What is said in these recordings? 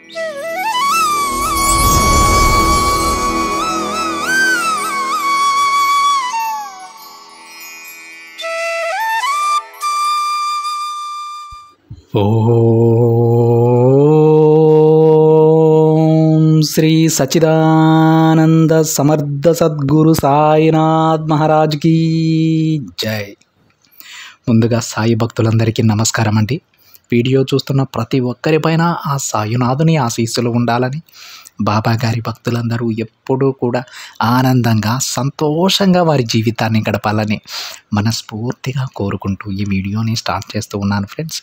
ఓం శ్రీ సచ్చిదానంద సమర్థ సద్గురు సాయినాథ్ మహారాజ్ కీ జై. ముందుగా సాయి భక్తులందరికీ నమస్కారం అండి. వీడియో చూస్తున్న ప్రతి ఒక్కరిపైన ఆ సాయినాథుని ఆశీస్సులు ఉండాలని, బాబా గారి భక్తులందరూ ఎప్పుడూ కూడా ఆనందంగా సంతోషంగా వారి జీవితాన్ని గడపాలని మనస్ఫూర్తిగా కోరుకుంటూ ఈ వీడియోని స్టార్ట్ చేస్తూ ఉన్నాను ఫ్రెండ్స్.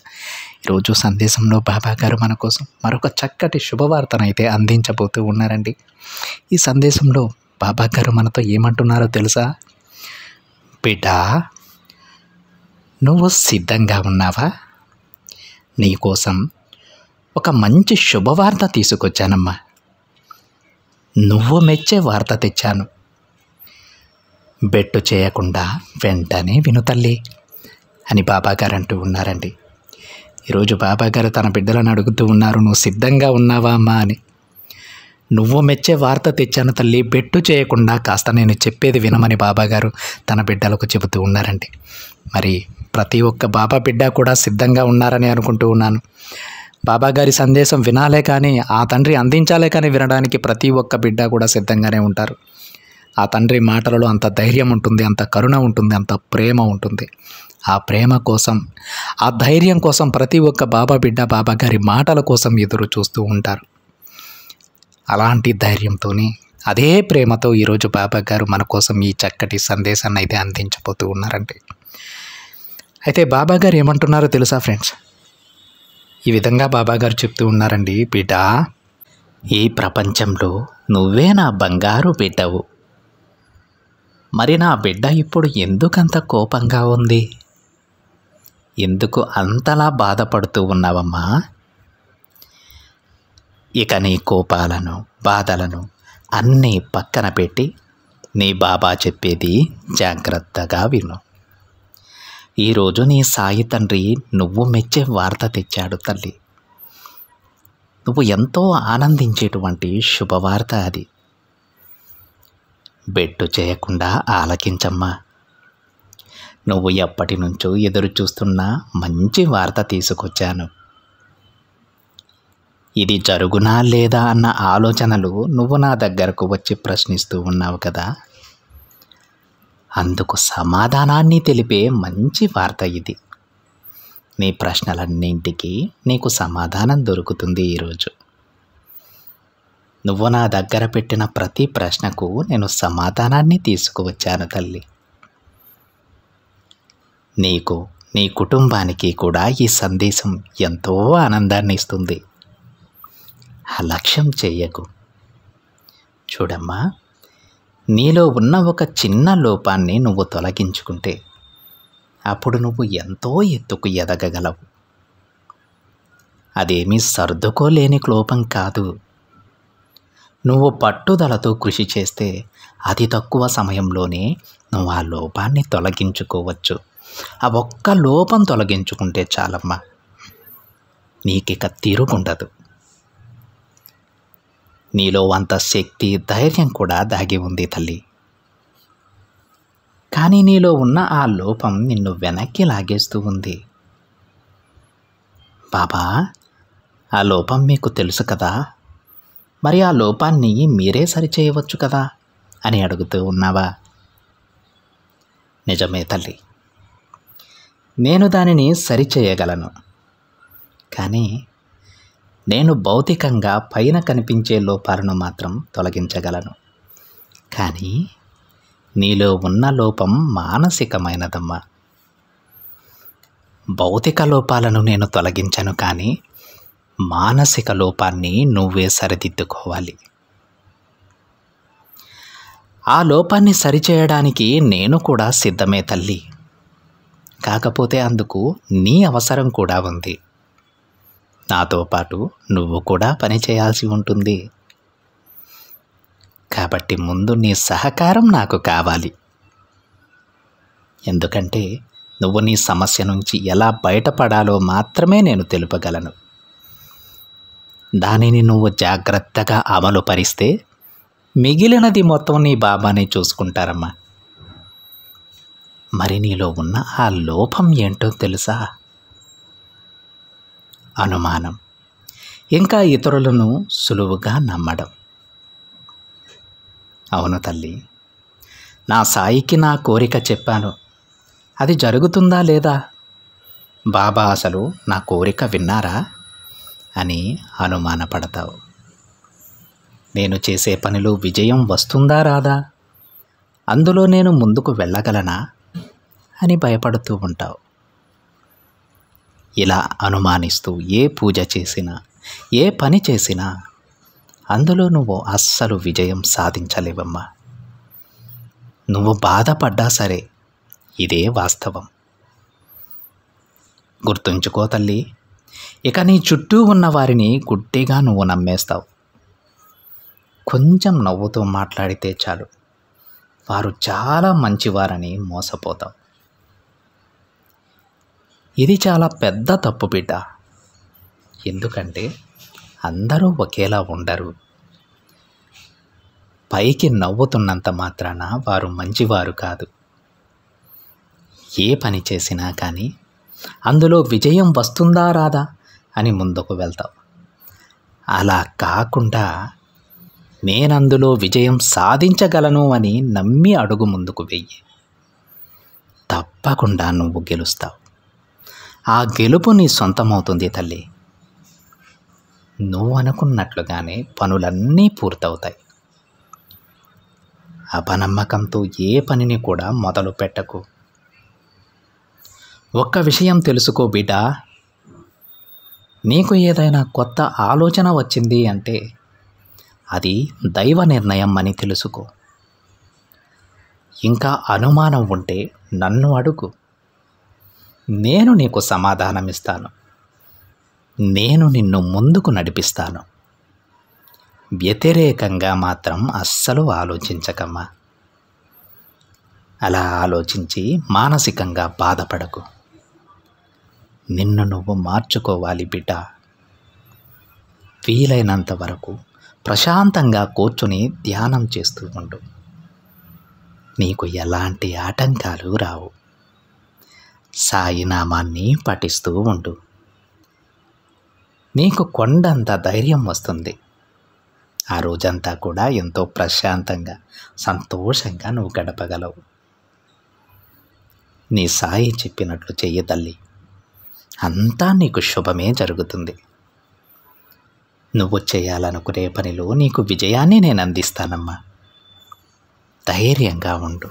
ఈరోజు సందేశంలో బాబా గారు మన కోసం మరొక చక్కటి శుభవార్తనైతే అందించబోతూ ఉన్నారండి. ఈ సందేశంలో బాబా గారు మనతో ఏమంటున్నారో తెలుసా? బిడ్డా, నువ్వు సిద్ధంగా ఉన్నావా? నీకోసం ఒక మంచి శుభవార్త తీసుకొచ్చానమ్మా. నువ్వు మెచ్చే వార్త తెచ్చాను. బెట్టు చేయకుండా వెంటనే విను తల్లి అని బాబాగారు అంటూ ఉన్నారండి. ఈరోజు బాబాగారు తన బిడ్డలను అడుగుతూ ఉన్నారు, నువ్వు సిద్ధంగా ఉన్నావా అమ్మా అని. నువ్వు మెచ్చే వార్త తెచ్చాను తల్లి, బెట్టు చేయకుండా కాస్త నేను చెప్పేది వినమని బాబాగారు తన బిడ్డలకు చెబుతూ ఉన్నారండి. మరి ప్రతి ఒక్క బాబా బిడ్డ కూడా సిద్ధంగా ఉన్నారని అనుకుంటూ ఉన్నాను. బాబాగారి సందేశం వినాలే కానీ, ఆ తండ్రి అందించాలే కానీ వినడానికి ప్రతి ఒక్క బిడ్డ కూడా సిద్ధంగానే ఉంటారు. ఆ తండ్రి మాటలలో అంత ధైర్యం ఉంటుంది, అంత కరుణ ఉంటుంది, అంత ప్రేమ ఉంటుంది. ఆ ప్రేమ కోసం, ఆ ధైర్యం కోసం ప్రతి ఒక్క బాబా బిడ్డ బాబాగారి మాటల కోసం ఎదురు చూస్తూ ఉంటారు. అలాంటి ధైర్యంతోనే, అదే ప్రేమతో ఈరోజు బాబాగారు మన కోసం ఈ చక్కటి సందేశాన్ని అయితే అందించబోతూ ఉన్నారండి. అయితే బాబాగారు ఏమంటున్నారో తెలుసా ఫ్రెండ్స్? ఈ విధంగా బాబాగారు చెప్తూ ఉన్నారండి, బిడ్డా, ఈ ప్రపంచంలో నువ్వే నా బంగారు బిడ్డవు. మరి నా బిడ్డ ఇప్పుడు ఎందుకంత కోపంగా ఉంది? ఎందుకు అంతలా బాధపడుతూ ఉన్నావమ్మా? ఇక నీ కోపాలను, బాధలను అన్నీ పక్కన పెట్టి నీ బాబా చెప్పేది జాగ్రత్తగా విను. ఈరోజు నీ సాయి తండ్రి నువ్వు మెచ్చే వార్త తెచ్చాడు తల్లి. నువ్వు ఎంతో ఆనందించేటువంటి శుభవార్త అది. బెట్టు చేయకుండా ఆలకించమ్మా. నువ్వు ఎప్పటి నుంచో ఎదురు చూస్తున్న మంచి వార్త తీసుకొచ్చాను. ఇది జరుగునా లేదా అన్న ఆలోచనలు నువ్వు నా దగ్గరకు వచ్చి ప్రశ్నిస్తూ ఉన్నావు కదా, అందుకు సమాధానాన్ని తెలిపే మంచి వార్త ఇది. నీ ప్రశ్నలన్నింటికీ నీకు సమాధానం దొరుకుతుంది ఈరోజు. నువ్వు నా దగ్గర పెట్టిన ప్రతి ప్రశ్నకు నేను సమాధానాన్ని తీసుకువచ్చాను తల్లి. నీకు, నీ కుటుంబానికి కూడా ఈ సందేశం ఎంతో ఆనందాన్ని ఇస్తుంది. అలక్ష్యం చెయ్యకు. చూడమ్మా, నీలో ఉన్న ఒక చిన్న లోపాన్ని నువ్వు తొలగించుకుంటే అప్పుడు నువ్వు ఎంతో ఎత్తుకు ఎదగగలవు. అదేమీ సర్దుకోలేని లోపం కాదు. నువ్వు పట్టుదలతో కృషి చేస్తే అతి తక్కువ సమయంలోనే నువ్వు ఆ లోపాన్ని తొలగించుకోవచ్చు. ఆ ఒక్క లోపం తొలగించుకుంటే చాలమ్మా, నీకిక తిరుగుండదు. నీలో అంత శక్తి, ధైర్యం కూడా దాగి ఉంది తల్లి. కానీ నీలో ఉన్న ఆ లోపం నిన్ను వెనక్కి లాగేస్తూ ఉంది. బాబా, ఆ లోపం మీకు తెలుసు కదా, మరి ఆ లోపాన్ని మీరే సరిచేయవచ్చు కదా అని అడుగుతూ ఉన్నావా? నిజమే తల్లి, నేను దానిని సరిచేయగలను. కానీ నేను భౌతికంగా పైన కనిపించే లోపాలను మాత్రం తొలగించగలను. కానీ నీలో ఉన్న లోపం మానసికమైనదమ్మా. భౌతిక లోపాలను నేను తొలగించను, కానీ మానసిక లోపాన్ని నువ్వే సరిదిద్దుకోవాలి. ఆ లోపాన్ని సరిచేయడానికి నేను కూడా సిద్ధమే తల్లి. కాకపోతే అందుకు నీ అవసరం కూడా ఉంది. నాతో పాటు నువ్వు కూడా పని చేయాల్సి ఉంటుంది. కాబట్టి ముందు నీ సహకారం నాకు కావాలి. ఎందుకంటే నువ్వు నీ సమస్య నుంచి ఎలా బయటపడాలో మాత్రమే నేను తెలుపగలను. దానిని నువ్వు జాగ్రత్తగా అమలు పరిస్తే మిగిలినది మొత్తం నీ బాబానే చూసుకుంటారమ్మా. మరి నీలో ఉన్న ఆ లోపం ఏంటో తెలుసా? అనుమానం, ఇంకా ఇతరులను సులువుగా నమ్మడం. అవును తల్లి, నా సాయికి నా కోరిక చెప్పాను, అది జరుగుతుందా లేదా? బాబా అసలు నా కోరిక విన్నారా అని అనుమానపడతావు. నేను చేసే పనిలో విజయం వస్తుందా రాదా, అందులో నేను ముందుకు వెళ్ళగలనా అని భయపడుతూ ఉంటావు. ఇలా అనుమానిస్తూ ఏ పూజ చేసినా, ఏ పని చేసినా అందులో నువ్వు అస్సలు విజయం సాధించలేవమ్మా. నువ్వు బాధపడ్డా సరే, ఇదే వాస్తవం. గుర్తుంచుకో తల్లి, ఇక నీ చుట్టూ ఉన్న వారిని గుడ్డిగా నువ్వు నమ్మేస్తావు. కొంచెం నవ్వుతూ మాట్లాడితే చాలు, వారు చాలా మంచివారని మోసపోతావు. ఇది చాలా పెద్ద తప్పు బిడ్డ. ఎందుకంటే అందరూ ఒకేలా ఉండరు. పైకి నవ్వుతున్నంత మాత్రాన వారు మంచివారు కాదు. ఏ పని చేసినా కానీ అందులో విజయం వస్తుందా రాదా అని ముందుకు వెళ్తావు. అలా కాకుండా నేనందులో విజయం సాధించగలను అని నమ్మి అడుగు ముందుకు వెయ్యి. తప్పకుండా నువ్వు గెలుస్తావు. ఆ గెలుపు నీ సొంతమవుతుంది తల్లి. నువ్వు అనుకున్నట్లుగానే పనులన్నీ పూర్తవుతాయి. అపనమ్మకంతో ఏ పనిని కూడా మొదలు పెట్టకు. ఒక్క విషయం తెలుసుకో బిడ్డ, నీకు ఏదైనా కొత్త ఆలోచన వచ్చింది అంటే అది దైవ నిర్ణయం అని తెలుసుకో. ఇంకా అనుమానం ఉంటే నన్ను అడుగు, నేను నీకు సమాధానమిస్తాను. నేను నిన్ను ముందుకు నడిపిస్తాను. వ్యతిరేకంగా మాత్రం అస్సలు ఆలోచించకమ్మా. అలా ఆలోచించి మానసికంగా బాధపడకు. నిన్ను నువ్వు మార్చుకోవాలి బిడ్డ. వీలైనంత వరకు ప్రశాంతంగా కూర్చుని ధ్యానం చేస్తూ ఉండు. నీకు ఎలాంటి ఆటంకాలు రావు. సాయి నామాన్ని పఠిస్తూ ఉండు. నీకు కొండంత ధైర్యం వస్తుంది. ఆ రోజంతా కూడా ఎంతో ప్రశాంతంగా, సంతోషంగా నువ్వు గడపగలవు. నీ సాయి చెప్పినట్లు చెయ్యి తల్లి, అంతా నీకు శుభమే జరుగుతుంది. నువ్వు చేయాలనుకునే పనిలో నీకు విజయాన్ని నేను అందిస్తానమ్మా. ధైర్యంగా ఉండు.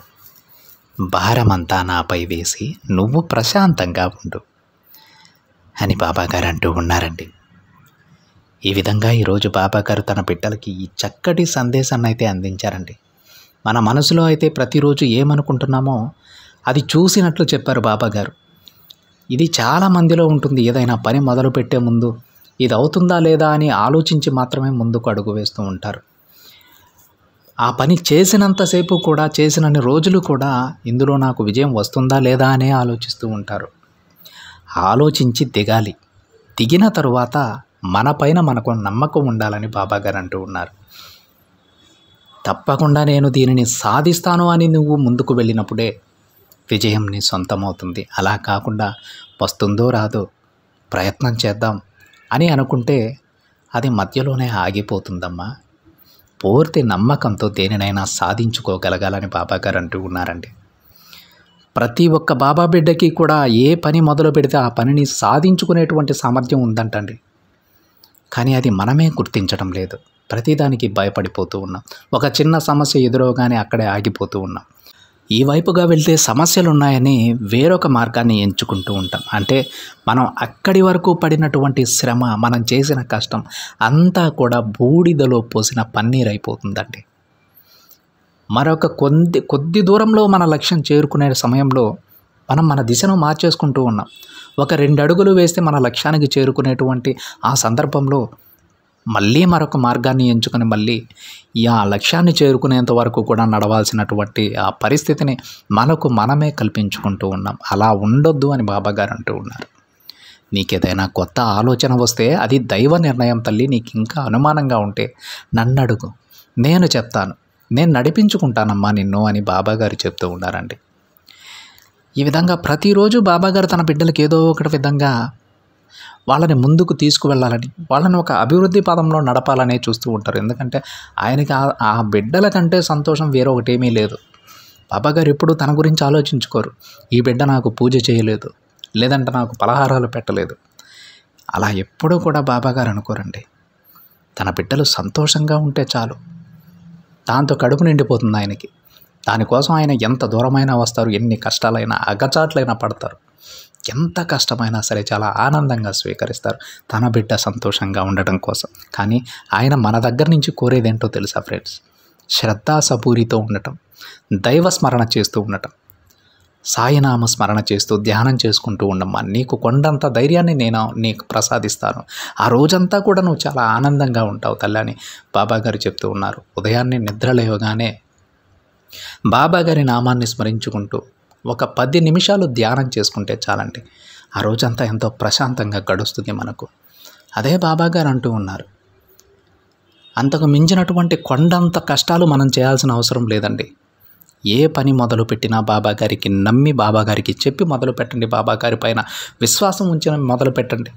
భారమంతా నాపై వేసి నువ్వు ప్రశాంతంగా ఉండు అని బాబాగారు అంటూ ఉన్నారండి. ఈ విధంగా ఈరోజు బాబాగారు తన బిడ్డలకి ఈ చక్కటి సందేశాన్ని అయితే అందించారండి. మన మనసులో అయితే ప్రతిరోజు ఏమనుకుంటున్నామో అది చూసినట్లు చెప్పారు బాబాగారు. ఇది చాలా మందిలో ఉంటుంది. ఏదైనా పని మొదలు పెట్టే ముందు ఇది అవుతుందా లేదా అని ఆలోచించి మాత్రమే ముందుకు అడుగు వేస్తూ ఉంటారు. ఆ పని చేసినంతసేపు కూడా, చేసినన్ని రోజులు కూడా ఇందులో నాకు విజయం వస్తుందా లేదా అనే ఆలోచిస్తూ ఉంటారు. ఆలోచించి దిగాలి. దిగిన తరువాత మన పైన మనకు నమ్మకం ఉండాలని బాబాగారు అంటూ ఉన్నారు. తప్పకుండా నేను దీనిని సాధిస్తాను అని నువ్వు ముందుకు వెళ్ళినప్పుడే విజయం నీ సొంతమవుతుంది. అలా కాకుండా వస్తుందో రాదో ప్రయత్నం చేద్దాం అని అనుకుంటే అది మధ్యలోనే ఆగిపోతుందమ్మా. పూర్తి నమ్మకంతో దేనినైనా సాధించుకోగలగాలని బాబాగారు అంటూ ఉన్నారండి. ప్రతి ఒక్క బాబా బిడ్డకి కూడా ఏ పని మొదలు పెడితే ఆ పనిని సాధించుకునేటువంటి సామర్థ్యం ఉందంటండి. కానీ అది మనమే గుర్తించడం లేదు. ప్రతిదానికి భయపడిపోతూ ఉన్నాం. ఒక చిన్న సమస్య ఎదురవగానే అక్కడే ఆగిపోతూ ఉన్నాం. ఈ వైపుగా వెళ్తే సమస్యలు ఉన్నాయని వేరొక మార్గాన్ని ఎంచుకుంటూ ఉంటాం. అంటే మనం అక్కడి వరకు పడినటువంటి శ్రమ, మనం చేసిన కష్టం అంతా కూడా బూడిదలో పోసిన పన్నీర్ అయిపోతుందండి. మరొక కొద్ది దూరంలో మన లక్ష్యం చేరుకునే సమయంలో మనం మన దిశను మార్చేసుకుంటూ ఉన్నాం. ఒక 2 అడుగులు వేస్తే మన లక్ష్యానికి చేరుకునేటువంటి ఆ సందర్భంలో మళ్ళీ మరొక మార్గాన్ని ఎంచుకొని మళ్ళీ ఆ లక్ష్యాన్ని చేరుకునేంత వరకు కూడా నడవాల్సినటువంటి ఆ పరిస్థితిని మనకు మనమే కల్పించుకుంటూ ఉన్నాం. అలా ఉండొద్దు అని బాబాగారు అంటూ ఉన్నారు. నీకేదైనా కొత్త ఆలోచన వస్తే అది దైవ నిర్ణయం తల్లి. నీకు ఇంకా అనుమానంగా ఉంటే నన్ను అడుగు, నేను చెప్తాను, నేను నడిపించుకుంటానమ్మా నిన్ను అని బాబాగారు చెప్తూ ఉన్నారండి. ఈ విధంగా ప్రతిరోజు బాబాగారు తన బిడ్డలకు ఏదో ఒకటి విధంగా వాళ్ళని ముందుకు తీసుకువెళ్ళాలని, వాళ్ళని ఒక అభివృద్ధి పదంలో నడపాలనే చూస్తూ ఉంటారు. ఎందుకంటే ఆయనకి ఆ బిడ్డల కంటే సంతోషం వేరొకటేమీ లేదు. బాబాగారు ఎప్పుడు తన గురించి ఆలోచించుకోరు. ఈ బిడ్డ నాకు పూజ చేయలేదు, లేదంటే నాకు పలహారాలు పెట్టలేదు, అలా ఎప్పుడూ కూడా బాబాగారు అనుకోరండి. తన బిడ్డలు సంతోషంగా ఉంటే చాలు, దాంతో కడుపు నిండిపోతుంది ఆయనకి. దానికోసం ఆయన ఎంత దూరమైనా వస్తారు, ఎన్ని కష్టాలైనా అగచాట్లైనా పడతారు, ఎంత కష్టమైనా సరే చాలా ఆనందంగా స్వీకరిస్తారు తన బిడ్డ సంతోషంగా ఉండటం కోసం. కానీ ఆయన మన దగ్గర నుంచి కోరేదేంటో తెలుసా ఫ్రెండ్స్? శ్రద్ధా సపూరితో ఉండటం, దైవ స్మరణ చేస్తూ ఉండటం, సాయినామ స్మరణ చేస్తూ ధ్యానం చేసుకుంటూ ఉండమ్మా. నీకు కొండంత ధైర్యాన్ని నేను నీకు ప్రసాదిస్తాను. ఆ రోజంతా కూడా నువ్వు చాలా ఆనందంగా ఉంటావు తల్లి అని బాబాగారు చెప్తూ ఉన్నారు. ఉదయాన్నే నిద్రలేవగానే బాబాగారి నామాన్ని స్మరించుకుంటూ ఒక 10 నిమిషాలు ధ్యానం చేసుకుంటే చాలండి. ఆ రోజంతా ఎంతో ప్రశాంతంగా గడుస్తుంది మనకు. అదే బాబాగారు అంటూ ఉన్నారు, అంతకు మించినటువంటి కొండంత కష్టాలు మనం చేయాల్సిన అవసరం లేదండి. ఏ పని మొదలు పెట్టినా బాబాగారికి నమ్మి, బాబాగారికి చెప్పి మొదలు పెట్టండి. బాబాగారి పైన విశ్వాసం ఉంచి మొదలు పెట్టండి.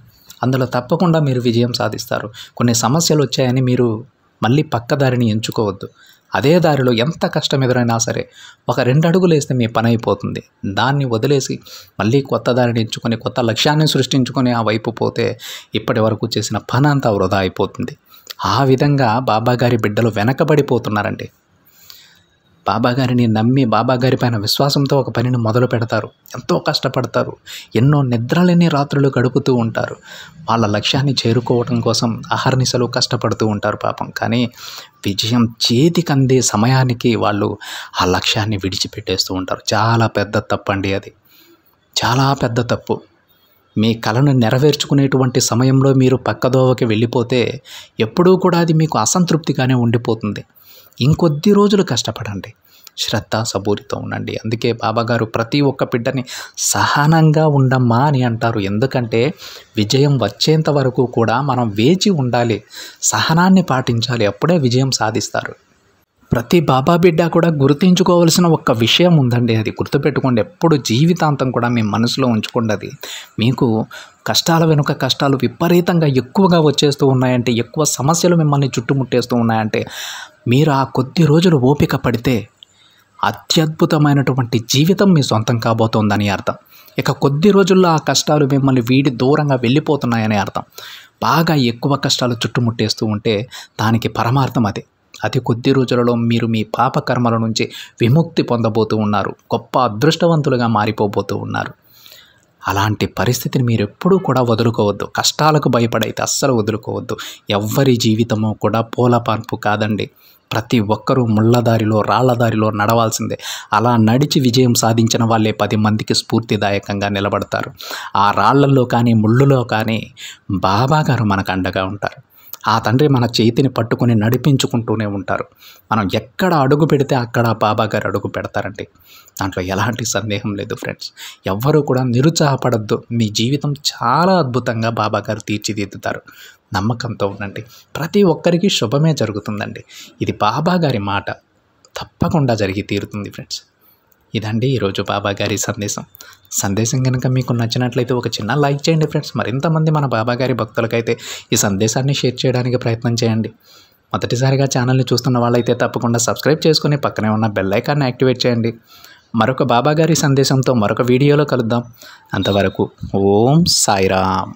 అందులో తప్పకుండా మీరు విజయం సాధిస్తారు. కొన్ని సమస్యలు వచ్చాయని మీరు మళ్ళీ పక్కదారిని ఎంచుకోవద్దు. అదే దారిలో ఎంత కష్టం ఎదురైనా సరే ఒక 2 అడుగులు వేస్తే మీ పని అయిపోతుంది. దాన్ని వదిలేసి మళ్ళీ కొత్త దారిని ఎంచుకొని కొత్త లక్ష్యాన్ని సృష్టించుకొని ఆ వైపు పోతే ఇప్పటి వరకు చేసిన పని అంతా వృధా అయిపోతుంది. ఆ విధంగా బాబాగారి బిడ్డలు వెనకబడిపోతున్నారండి. బాబాగారిని నమ్మి బాబాగారి పైన విశ్వాసంతో ఒక పనిని మొదలు పెడతారు, ఎంతో కష్టపడతారు, ఎన్నో నిద్రలేని రాత్రులు గడుపుతూ ఉంటారు. వాళ్ళ లక్ష్యాన్ని చేరుకోవడం కోసం అహర్నిశలు కష్టపడుతూ ఉంటారు పాపం. కానీ విజయం చేతికందే సమయానికి వాళ్ళు ఆ లక్ష్యాన్ని విడిచిపెట్టేస్తూ ఉంటారు. చాలా పెద్ద తప్పు అండి అది, చాలా పెద్ద తప్పు. మీ కలను నెరవేర్చుకునేటువంటి సమయంలో మీరు పక్కదోవకి వెళ్ళిపోతే ఎప్పుడూ కూడా అది మీకు అసంతృప్తిగానే ఉండిపోతుంది. ఇంకొద్ది రోజులు కష్టపడండి, శ్రద్ధ సబూరితో ఉండండి. అందుకే బాబాగారు ప్రతి ఒక్క బిడ్డని సహనంగా ఉండమ్మా అని అంటారు. ఎందుకంటే విజయం వచ్చేంత వరకు కూడా మనం వేచి ఉండాలి, సహనాన్ని పాటించాలి, అప్పుడే విజయం సాధిస్తారు. ప్రతి బాబా బిడ్డ కూడా గుర్తుంచుకోవాల్సిన ఒక్క విషయం ఉందండి, అది గుర్తుపెట్టుకోండి. ఎప్పుడు జీవితాంతం కూడా మీ మనసులో ఉంచుకోండి. అది మీకు కష్టాల వెనుక కష్టాలు విపరీతంగా ఎక్కువగా వచ్చేస్తూ ఉన్నాయంటే, ఎక్కువ సమస్యలు మిమ్మల్ని చుట్టుముట్టేస్తూ ఉన్నాయంటే, మీరు ఆ కొద్ది రోజులు ఓపిక పడితే అత్యద్భుతమైనటువంటి జీవితం మీ సొంతం కాబోతోందని అర్థం. ఇక కొద్ది రోజుల్లో ఆ కష్టాలు మిమ్మల్ని వీడి దూరంగా వెళ్ళిపోతున్నాయని అర్థం. బాగా ఎక్కువ కష్టాలు చుట్టుముట్టేస్తూ ఉంటే దానికి పరమార్థం అదే. అతి కొద్ది రోజులలో మీరు మీ పాపకర్మల నుంచి విముక్తి పొందబోతూ ఉన్నారు, గొప్ప అదృష్టవంతులుగా మారిపోబోతూ ఉన్నారు. అలాంటి పరిస్థితిని మీరు ఎప్పుడూ కూడా వదులుకోవద్దు. కష్టాలకు భయపడైతే అస్సలు వదులుకోవద్దు. ఎవ్వరి జీవితము కూడా పూలపాన్పు కాదండి. ప్రతి ఒక్కరూ ముళ్ళదారిలో రాళ్లదారిలో నడవాల్సిందే. అలా నడిచి విజయం సాధించిన వాళ్ళే 10 మందికి స్ఫూర్తిదాయకంగా నిలబడతారు. ఆ రాళ్లలో కానీ ముళ్ళులో కానీ బాబాగారు మనకు అండగా ఉంటారు. ఆ తండ్రి మన చేతిని పట్టుకొని నడిపించుకుంటూనే ఉంటారు. మనం ఎక్కడ అడుగు పెడితే అక్కడ బాబాగారు అడుగు పెడతారండి. దాంట్లో ఎలాంటి సందేహం లేదు ఫ్రెండ్స్. ఎవ్వరూ కూడా నిరుత్సాహపడద్దు. మీ జీవితం చాలా అద్భుతంగా బాబాగారు తీర్చిదిద్దుతారు. నమ్మకంతో ఉండండి. ప్రతి ఒక్కరికి శుభమే జరుగుతుందండి. ఇది బాబాగారి మాట, తప్పకుండా జరిగి తీరుతుంది ఫ్రెండ్స్. ఇదండి ఈరోజు బాబాగారి సందేశం కనుక మీకు నచ్చినట్లయితే ఒక చిన్న లైక్ చేయండి ఫ్రెండ్స్. మరింతమంది మన బాబాగారి భక్తులకైతే ఈ సందేశాన్ని షేర్ చేయడానికి ప్రయత్నం చేయండి. మొదటిసారిగా ఛానల్ని చూస్తున్న వాళ్ళైతే తప్పకుండా సబ్స్క్రైబ్ చేసుకుని పక్కనే ఉన్న బెల్ ఐకాన్ని యాక్టివేట్ చేయండి. మరొక బాబాగారి సందేశంతో మరొక వీడియోలో కలుద్దాం. అంతవరకు ఓం సాయిరామ్.